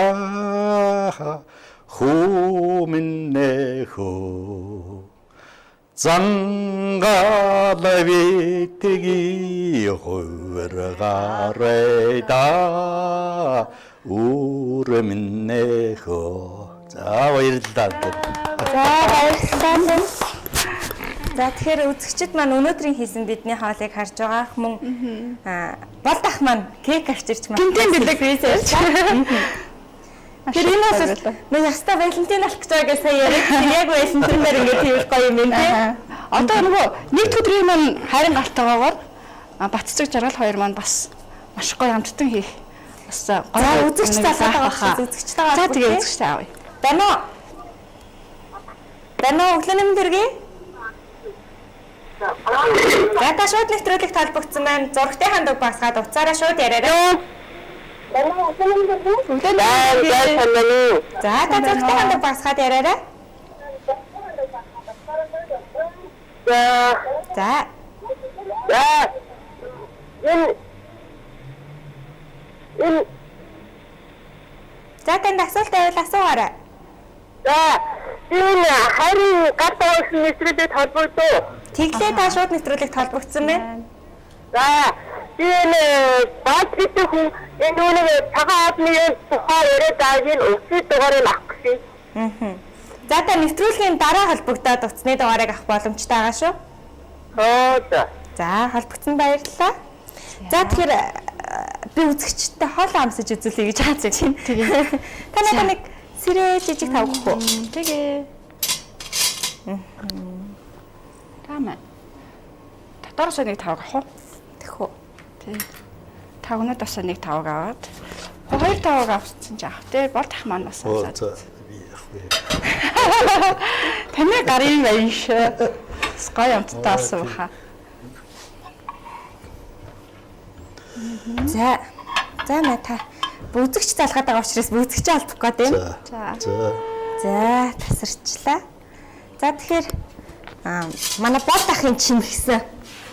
humneho zangalavitegi hırgareda urminneho. 자, баярлалаа. За баярлалаа. За тэгэхээр үзэгчид маань өнөөдрийн хийсэн бидний хоолыг харж байгаа мөн бол ах маань кек авчирч маань Гинтийн бэлэг фризерч. Тэр энэ бол нэг яста Валентин алт гэж байгаа сая яриад яг Валентинээр ингээд хийвэл гоё юм тий. Одоо нөгөө нэг өдрийн маань хайрын галтайгаар Батцэг жаргал хоёр маань бас маш гоё амттан хийх. Бас гоё үзэгч талаа үзэгч тагаа. За тэгээ үзэгчтэй авъя. Дано өглөөний мэнд хүргэе. За та шууд нэвтрүүлэг толбогдсон байна. Зургтай хандаг басгаад уцаараа шууд яриарай. За та зургтай хандаг басгаад яриарай. За. За танд асуулт байвал асуугаарай. За энэ харин гадаад нэвтрүүлэг холбогдоо. Тэглээ та шууд нэвтрүүлэг толбогдсон байна. За энэ бат гэдэг хүн энэ нэг цагаан адны тухай яриад байгаа энэ өсвөл дугаарыг авах гэсэн. За та нэвтрүүлгийн дараа холбогдоод утасны дугаарыг авах боломжтой байгаа шүү. За холбогдсон баярлалаа. За тэгэхээр би үзэгчтэй хоол амсаж үзүүлэе гэж хааж байна. Тэгээ. Та надад нэг сэрээ жижиг тавгах уу? Тэгээ. Тамаа. Татараас нэг тавгах уу? Тэгэх үү. Тий. Тавнуудаас нэг тавг аваад. Хоёр тавг авсан ч аах тий. Бол тах маань бас аваад. Би явах. Таны гарын байна шүү. Гоё амттай болсон баха. За наа та бүзэгч залгаад байгаа учраас бүзэгч алдах гээд байна. За тасарчлаа. За тэгэхээр манай бод ахын чимгсэн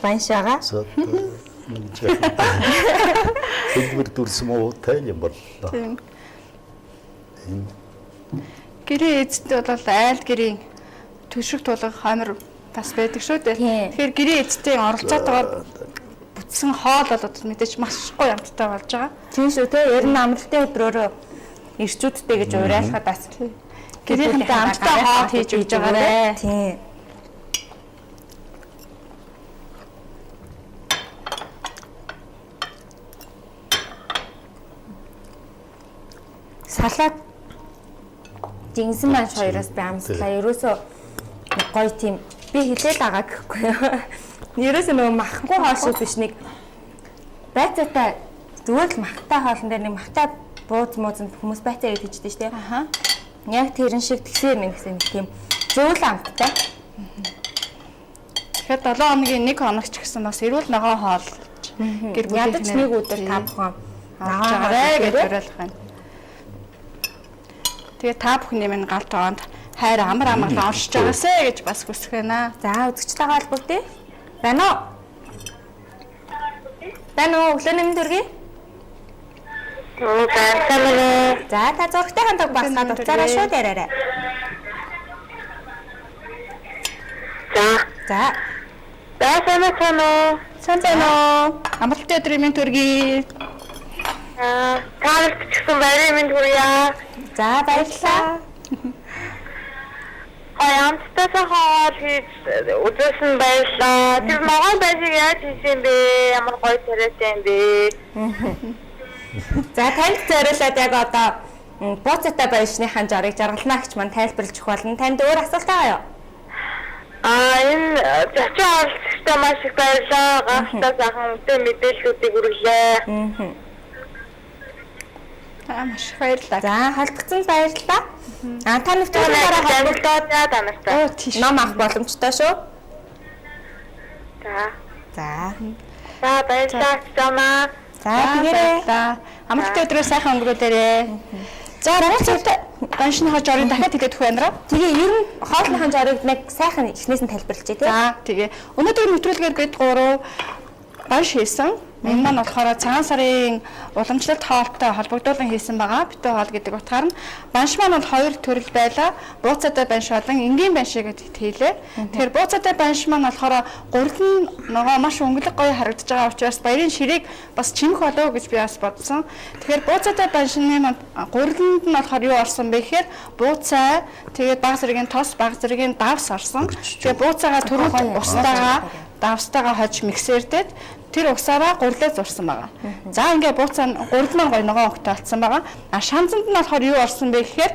банш байгаа. Хэлбэр дүрс муутай юм боллоо. Тийм. Гэрээ эзэдтэй бол айл гэрийн төшиг тулах хамар бас байдаг шүү дээ. Тэгэхээр гэрээ эзэдтэй оролцоод байгаа бүтсэн хоол бол мэдээж маш гоё амттай болж байгаа. Тийм шүү те. Ер нь амралтын өдрөөрөө ирчүүдтэй гэж уриалахад бас гэрийнхэнтэй амттай хоол хийж өгч байгаа. Тийм. Салаад жинсэн маань хоёроос би амслаа. Ерөөсөө гоё тийм би хэлээд байгаа гэхгүй юу. Ерөөсөө нөгөө махгүй хоол шиг биш нэг байцаатай зүгээр л махтай хоолн дээр нэг махтай бууз муузанд хүмүүс байцаа гэж хэлдэг шүү дээ. Аха. Яг тэрэн шиг тэгсээр нэг тийм зөвл амттай. Тэгэхээр 7 хоногийн 1 хоног ч гэсэн бас эрүүл ногоон хоол гэр бүлийн ядаж нэг өдөр та бүхэн авч байгаарэ гэж уриалах байна. Тэгээ та бүхний минь галт тоонд хайр амар амгалан уншиж байгаасэ гэж бас хүсэх байна. За үзэгчтэйгээ холбогдъё. Байна уу? Байна уу? Өглөөний мэнд хүргэе. За та зургтай хандаг басгаад уцаараа шууд яриарай. За. Сайн уу? Амралтын өдрийн мэнд хүргэе. Таарч гисэн баярын мэнд хүрье. За баярлалаа. Амттайсан хоол хийж үзсэн баярлаа. Тэр могон байшиг яаж хийсэн бэ? Ямар гоё царайтай юм бэ? За танд зориулаад яг одоо бууцтай байшныхаа жарыг жаргалнаа гэж мань тайлбарлаж өгөх болно. Танд өөр асуулт байгаа юу? Энэ зочин оролцогчтой маш их баярлаа. Гахтаа сайхан үнэтэй мэдээллүүдийг хүргэлээ. Маш их баярлалаа. За холбогдсон баярлалаа. Та нэвтрүүлгийн дараа холбогдоод танартай ном авах боломжтой шүү. За баярлалаа чамаа. За тэгээрээ. Амралтын өдрөө сайхан өнгөрүүлээрэй. За дараагийн ганшныхаа жорыг дахиад хэлээд өгөх байна. Тэгээ ер нь хоолныхаа жорыг нэг сайхан эхнээс нь тайлбарлажээ тий. За тэгээ өнөөдөр нэвтрүүлгээр гээд 3 банш хийсэн. Энэ маань болохоор цагаан сарын уламжлалт хоолтой холбогдуулан хийсэн байгаа. Битүү хоол гэдэг утгаар нь банш маань бол 2 төрөл байлаа. Бууцаатай банш болон энгийн банш гэдэгт хийлээ. Тэгэхээр бууцаатай банш маань болохоор гурил нь нөгөө маш өнгөлөг гоё харагдаж байгаа учраас баярын ширийг бас чимэх болов гэж би бас бодсон. Тэгэхээр бууцаатай баншны маань гурилд нь болохоор юу орсон бэ гэхээр бууцаа, тэгээд баг зэргийн тос, баг зэргийн давс орсон. Тэгээд бууцаагаа түрүү устаагаа давстайгаа хож миксердээд тэр усаараа гурилаа зурсан байгаа. За ингээ бууцаа гурил маань гоё ногоон өнгөтэй болсон байгаа. Шанзанд нь болохоор юу орсон бэ гэхээр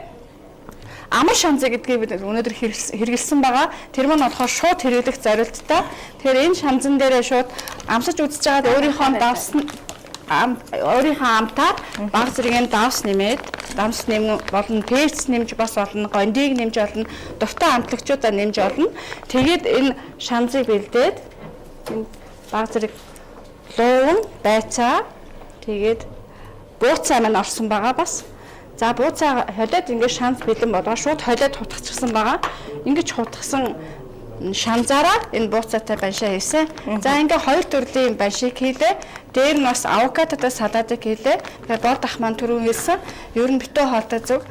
амар шанза гэдгийг бид өнөөдөр хэрэгэлсэн байгаа. Тэр маань болохоор шууд хэрэглэх зорилттой. Тэгэхээр энэ шанзан дээрээ шууд амсаж үзэж байгаад өөрийнхөө амтаар баг зэргийн давс нэмээд дамс нэм болон перц нэмж бас болно, гондиг нэмж болно, дуртай амтлагчуудаа нэмж болно. Тэгээд энэ шанзыг бэлдээд баг зэрэг луун, байцаа, тэгээд бууцаа маань орсон байгаа бас. За бууцаа холиод ингээд шанз бэлэн болгоо шууд холиод хутгацсан байгаа. Ингээд хутгсан шанзаараа энэ бууцаатай баншаа хийсэн. За ингээд 2 төрлийн баншиг хийлээ. Дээр нь бас авокадотой салатыг хийлээ. Тэгээд бод ах маань түрүү хийсэн. Ер нь битүү хоолтой зүг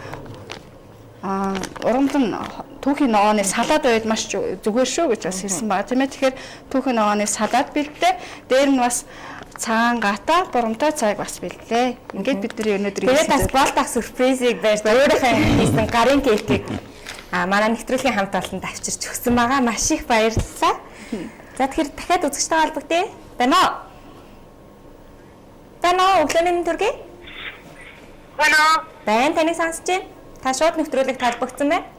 урамлан түүхийн ногооны салаад байд маш зүгээр шүү гэж бас хэлсэн байгаа тийм ээ. Тэгэхээр түүхийн ногооны салаад бэлдээ. Дээр нь бас цагаан гата бурамтай цайг бас бэлдээ. Ингээд бидний өнөөдөр тэгээд бас болдох сюрпризийг барьж өөрийнхөө хийсэн гарын кейкийг манай нэвтрүүлгийн хамт олонд авчирч өгсөн байгаа. Маш их баярлалаа. За тэгэхээр дахиад үзэгчтэй холбогдъё. Байна уу? Өглөөний төргий? Байна. Таныг сонсож байна. Та шууд нэвтрүүлэгт холбогдсон байна.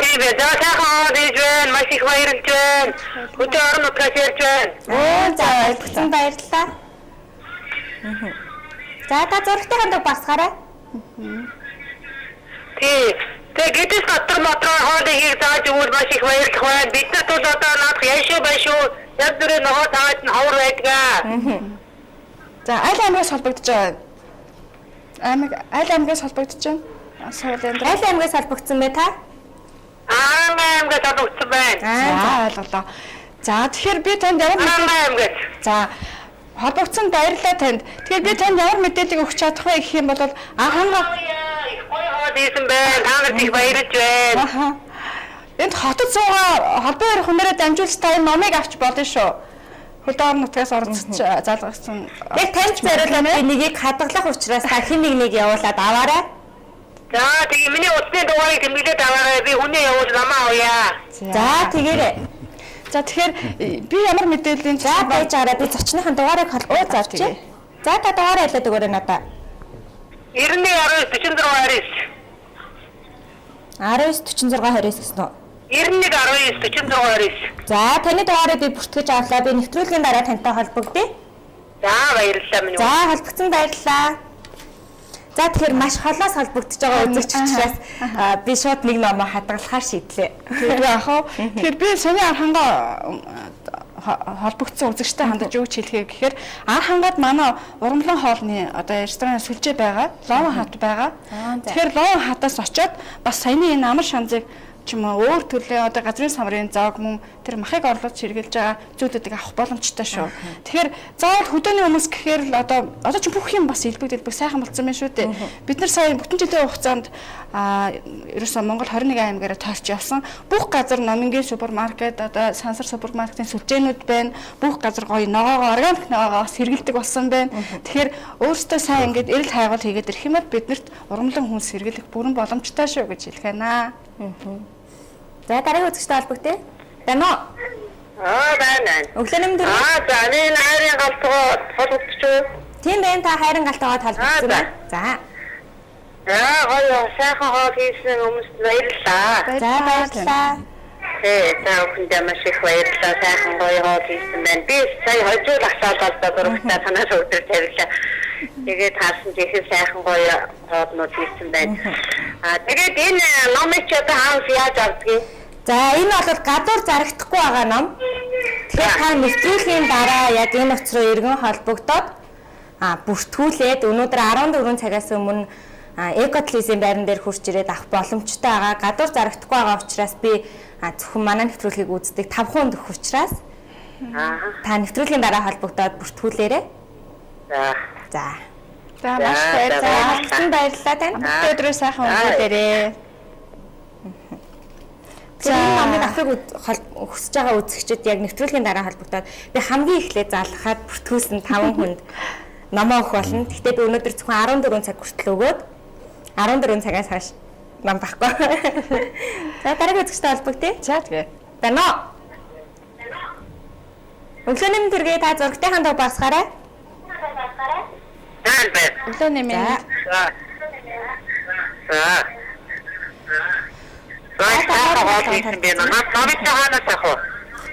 Тийм ээ. За сайхан диж байна. Маш их баярлж байна. Өдөр орон нутгаас ярьж байна. За холбогдсон баярлалаа. За та зургтай хандаг басгаарай. Тийм. Тэгээд гэдэс дотор мотроо хоолыг зааж өгвөл маш их баярлах байна. Бид нарт бол одоо наадах яшуу байшуу яг дүрээ ногоо таад нь ховор байдгаа. За аль аймагаас холбогдож байгаа? Аль аймагаас холбогдож байна? Аль аймагаас холбогдсон бэ та? Аймагаас холбогдсон байна. За ойлголоо. За тэгэхээр би танд ямар мэдээлэл За холбогдсон баярлалаа танд. Тэгэхээр би танд ямар мэдээлэл өгч чадах вэ гэх юм бол анхаарал гоё хоо дийсэн байна. Та нарт их баярлж байна. Энд хотод суугаа холбоо ярих хүнээрээ дамжуулж та энэ номыг авч болно шүү. Хөдөө орон нутгаас оролцож залгасан. Яг танд зориулаад би нэгийг хадгалах учраас та хэн нэг явуулаад аваарай. За тэгээ миний утасны дугаарыг тэмдэглээд аваарай. Би хүнээ явуул намаа авъя. За тэгээрэй. За тэгэхээр би ямар мэдээллийн за байж байгаараа би зочныхын дугаарыг холбоо зарчих. За та дугаараа хэлээд өгөөрэй надаа. 91 19 46 29 гэсэн үү? 91 19 46 29. За таны дугаарыг би бүртгэж авлаа. Би нэвтрүүлгийн дараа тантай холбогдъё. За баярлалаа минь. За холбогдсон баярлалаа. За тэгэхээр маш холоос холбогдож байгаа үзэгч учраас би шууд нэг номоо хадгалахаар шийдлээ. Тэгэхээр яах вэ? Тэгэхээр би сони архангаа холбогдсон үзэгчтэй хандаж юу ч хэлэхээ гэхээр архангад манай урамлан хоолны одоо ресторан сүлжээ байгаа, ловон хат байгаа. Тэгэхээр ловон хатаас очиод бас саяны энэ амар шанзыг ч юм уу өөр төрлийн одоо газрын самрын зоог мөн тэр махыг орлуулж хэрэгжилж байгаа зүйлүүдийг авах боломжтой шүү. Тэгэхээр заавал хөдөөний хүмүүс гэхээр л одоо ч бүх юм бас илбэгдэл сайхан болсон байна шүү дээ. Бид нар сая бүтэн жилийн хугацаанд ерөөсөө Монгол 21 аймагаараа тойрч явсан. Бүх газар номингийн супермаркет одоо сансар супермаркетын сүлжээнүүд байна. Бүх газар гоё ногоогоо органик ногоогоо сэргэлдэг болсон байна. Тэгэхээр өөрөөсөө сайн ингээд эрэл хайгуул хийгээд ирэх юм бол биднэрт урамлан хүнс сэргэлэх бүрэн боломжтой шүү гэж хэлэх байна. За дараагийн үзэгчтэй холбогдъё. Байна уу? Байна. Өглөөний мэнд. За энэ хайрын галтгоо холбогдчихоо. Тийм байна. Та хайрын галтгоо холбогдсон байна. За. Гоё сайхан хоол хийсэн хүмүүст баярлалаа. За баярлалаа. За бүхэндээ маш их баярлалаа. Сайхан гоё хоол хийсэн байна. Би сая хожууд асаалал дөрөвтэй танаас өдөр тавилаа. Тэгээд таасан жихэн сайхан гоё хоолнууд хийсэн байна. Тэгээд энэ номыг ч одоо хаанс яаж авдгийг? За энэ бол гадуур зарагдахгүй байгаа ном. Тэгэхээр та нэвтрүүлгийн дараа яг энэ утас руу иргэн холбогдоод бүртгүүлээд өнөөдөр 14 цагаас өмнө Экотлизийн байран дээр хурж ирээд авах боломжтой байгаа. Гадуур зарагдахгүй байгаа учраас би зөвхөн манай нэвтрүүлгийг үздэг 5 хүнд өгөх учраас Та нэвтрүүлгийн дараа холбогдоод бүртгүүлээрэй. За. За. За маш баярлалаа. Хатсан баярлалаа тань. Өдрөө сайхан өнгөрөөрэй. За намайг авахыг хүсэж байгаа үзэгчид яг нэвтрүүлгийн дараа холбогдоод би хамгийн эхлээд залхаад бүртгүүлсэн 5 хүнд номоо өгөх болно. Гэхдээ би өнөөдөр зөвхөн 14 цаг хүртэл өгөөд 14 цагаас хойш ном байхгүй. За дараагийн үзэгчтэй холбогдъё. За тэгээ. Байна уу? Өглөөний мэнд төргий та зургтай хандаа басгаарай. Өглөөний минь.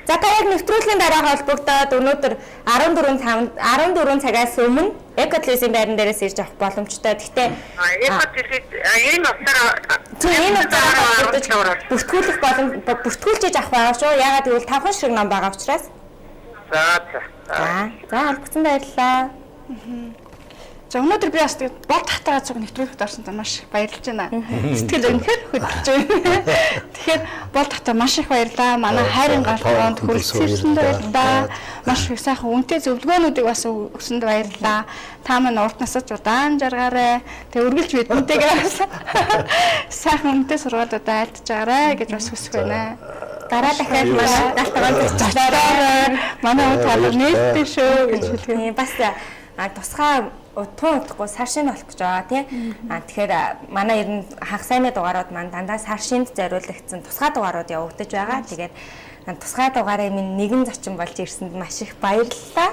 За та яг нэвтрүүлгийн дараа холбогдоод өнөөдөр 14 цагаас өмнө Экотлисийн байран дээрээс ирж авах боломжтой. Гэхдээ энэ утгаараа бүртгүүлж авах байгаа шүү. Яагаад гэвэл 5 шиг ном байгаа учраас. За албацсан баярлалаа. За өнөөдөр би бас тэгээд бол татгаа цуг нэвтрүүлэхэд орсон та маш их баярлж байна. Сэтгэл өнөхөр хөдлөж байна. Тэгэхээр бол татаа маш их баярлаа. Манай хайрын галтгоонд хүрэлцүүлсэнд баярлалаа. Маш их сайхан үнэтэй зөвлөгөөнүүдийг бас өгсөнд баярлалаа. Та маань уртнаас ч удаан жаргаарай. Тэгээ үргэлж бидэнтэйгээ сайхан үнэтэй сургаалуудаа альтж байгаарай гэж бас хүсэх байна. Дараа дахиад манай галтгоонд зочлоо. Манай утгаар нээлттэй шүү гэж хэлээ. Бас тусгай утгын утгагүй сар шинэ болох гэж байгаа тийм. Тэгэхээр манай ер нь хагас сайны дугаарууд маань дандаа сар шинэд зориулагдсан тусгай дугаарууд явагдаж байгаа. Тэгээд тусгай дугаарыг минь нэгэн зочин болж ирсэнд маш их баярлалаа.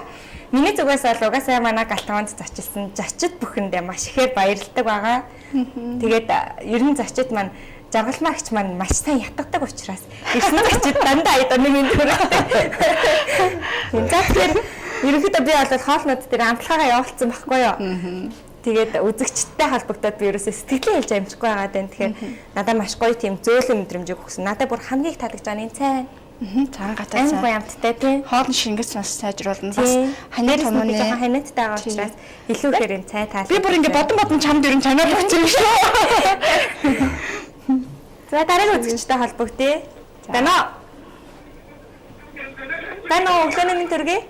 Миний зүгээс бол угаасаа манай галтгоонд зочилсан зочид бүхэндээ маш ихээр баярлалдаг байгаа. Тэгээд ер нь зочид маань жаргалмаагч маань маш сайн ятгадаг учраас ирсэн зочид дандаа айданы минь төрөлтэй. Тэгэхээр ерөнхийдөө би бол хоолнууд дээр амтлагаа явуулсан байхгүй юу. Тэгээд үзэгчдтэй холбогдоод би ерөөсөө сэтгэлээ хэлж амжихгүй байгаа даа. Тэгэхээр надад маш гоё тийм зөөлөн мэдрэмжийг өгсөн. Надад бүр хамгийн их таалагдж байгаа энэ цай. Цагаан гатаа цай. Гоё амттай тийм. Хоолны шингэс нас сайжруулна. Бас ханиад хүмүүний жоохон ханиадтай байгаа учраас илүү ихээр энэ цай таалагдав. Би бүр ингэ бодон чамд ер нь чанаар өгч юм шүү. За дараагийн үзэгчтэй холбогдъё. Байна уу? Өглөөний мэнд төргий.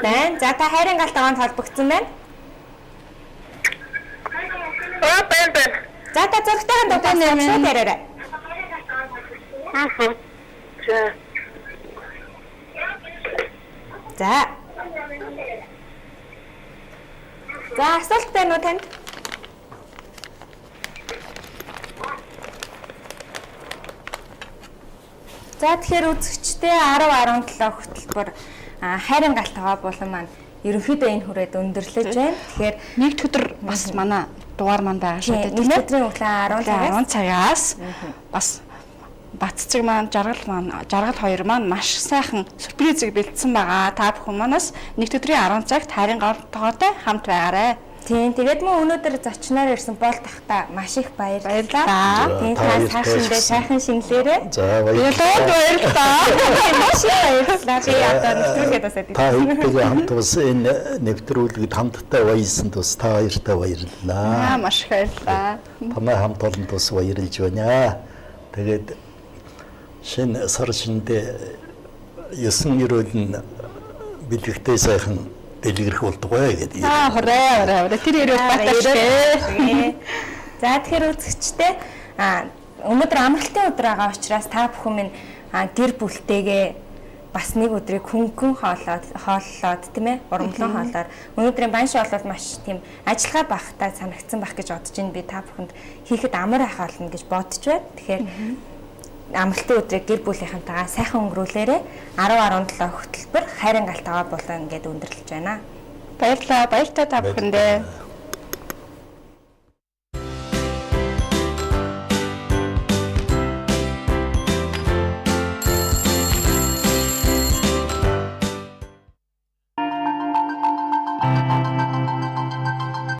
Байна. За та хайрын галтгоонд холбогдсон байна. За та зургтайхан дутаа шууд яриарай. За асуулт байна уу танд? За тэгэхээр үзэгчтэй 10-17 хөтөлбөр хайрын галтгаа болон маань ерөнхийдөө энэ хүрээд өндөрлөж байна. Тэгэхээр нэг өдөр бас манай дугаар маань байгаа шүү дээ. Нэг өдрийн өглөө 10 цагаас бас Баццэг маань жаргал хоёр маань маш сайхан сюрпризийг бэлдсэн байгаа. Та бүхэн манаас нэг өдрийн 10 цагт хайрын галтгаатай хамт байгаарай. Тийм тэгээд мөн өнөөдөр зочноор ирсэн бол тахта маш их баярлалаа. Тийм та цаашиндээ сайхан шинэлээрээ. За баярлалаа. Маш их баярлалаа. Би одоо нэвтрүүлгээд бас та хоёртойгоо хамт бас энэ нэвтрүүлэгт хамтдаа баярсанд бас та хоёртаа баярлалаа. Маш их баярлалаа. Танай хамт олонд бас баярлж байна. Тэгээд шинэ сар шиндээ 9 өрөөл нь бэлэгтэй сайхан дэлгэрэх болдгоо гэдэг. Хорой. Тэр яруу баттай. За тэгэхээр үзэгчтэй өнөөдөр амралтын өдөр байгаа учраас та бүхэн минь гэр бүлтэйгээ бас нэг өдрийг хөнгөн хооллоод тийм ээ урамлан хоолоор өнөөдрийн банш бол маш тийм ажиллагаа багтаа санагдсан байх гэж бодож байна. Би та бүхэнд хийхэд амар ах болно гэж бодож байна. Тэгэхээр амралтын өдрийг гэр бүлийнхэнтэйгээ сайхан өнгөрүүлээрэй. 10-17 хөтөлбөр хайрын галтгаа болон ингээд өндөрлөж байна. Баярлалаа та бүхэндээ.